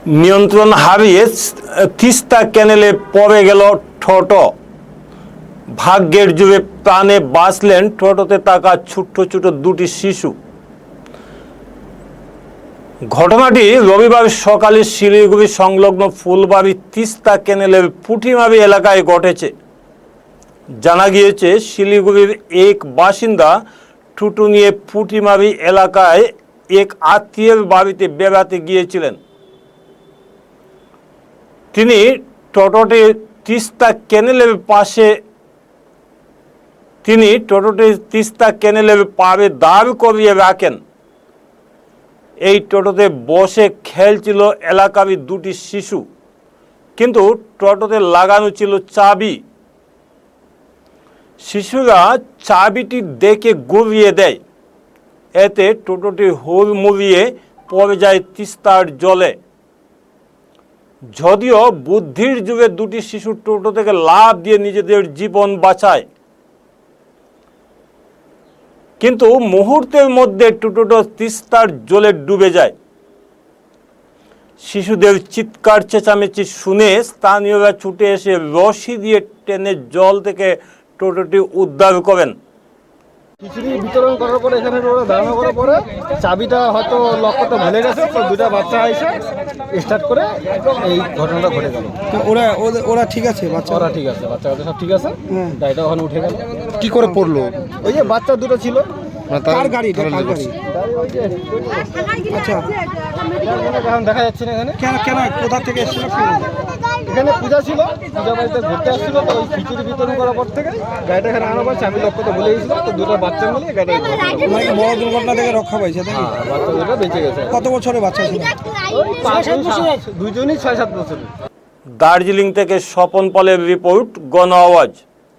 নিয়ন্ত্রণ হারিয়ে তিস্তা ক্যানেলে পড়ে গেল টোটো। ভাগ্যের জোরে প্রাণে বাঁচলেন টোটোতে থাকা ছোট্ট ছোট দুটি শিশু। ঘটনাটি রবিবার সকালে শিলিগুড়ি সংলগ্ন ফুলবাড়ি তিস্তা ক্যানেলের পুঁটিমারি এলাকায় ঘটেছে। জানা গিয়েছে, শিলিগুড়ির এক বাসিন্দা টোটো নিয়ে পুঁটিমারি এলাকায় এক আত্মীয়ের বাড়িতে বেড়াতে গিয়েছিলেন। তিনি টোটোটি তিস্তা ক্যানেলের পাড়ে দাঁড় করিয়ে রাখেন। এই টোটোতে বসে খেলছিল এলাকারই দুটি শিশু, কিন্তু টোটোতে লাগানো ছিল চাবি। শিশুরা চাবিটি দেখে ঘুরিয়ে দেয়, এতে টোটোটি হুড়মুড়িয়ে পড়ে যায় তিস্তার জলে। যদিও বুদ্ধির যুগে দুটি শিশু টোটো থেকে লাফ দিয়ে নিজেদের জীবন বাঁচায়, কিন্তু মুহূর্তের মধ্যে টোটোটা তিস্তার জলে ডুবে যায়। শিশুদের চিৎকার চেঁচামেচি শুনে স্থানীয়রা ছুটে এসে রশি দিয়ে টেনে জল থেকে টোটোটি উদ্ধার করেন। খিচুড়ি বিতরণ করার পরে এখানে ওরা দাঁড়ানো করার পরে চাবিটা হয়তো লক করতে ভুলে গেছে, তো দুটা বাচ্চা এসে স্টার্ট করে এই ঘটনাটা ঘটে গেল। তো ওরা ঠিক আছে? ওরা ঠিক আছে, বাচ্চা কাচ্চা সব ঠিক আছে। গাড়িটা ওখানে উঠে গেল। কি করে পড়লো? ওই যে বাচ্চা দুটো ছিল। কার গাড়ি? আচ্ছা, এখন দেখা যাচ্ছে না এখানে কেন কোথা থেকে এসেছিল? এখানে পূজা ছিল, পূজা বাড়িতে ঘুরতে আসছিল, তো ওই খিচুড়ি বিতরণ করার পর থেকে গাড়িটা এখানে আনার পর চাবি লক করতে ভুলে গেছিল, তো দুটো বাচ্চা মিলে গাড়িটা বড় দুর্ঘটনা থেকে রক্ষা পাইছে। বাচ্চা দুটো বেঁচে গেছে। কত বছরের বাচ্চা ছিল? দুজনই 6-7 বছর। দার্জিলিং থেকে স্বপন পালের রিপোর্ট, গণ আওয়াজ।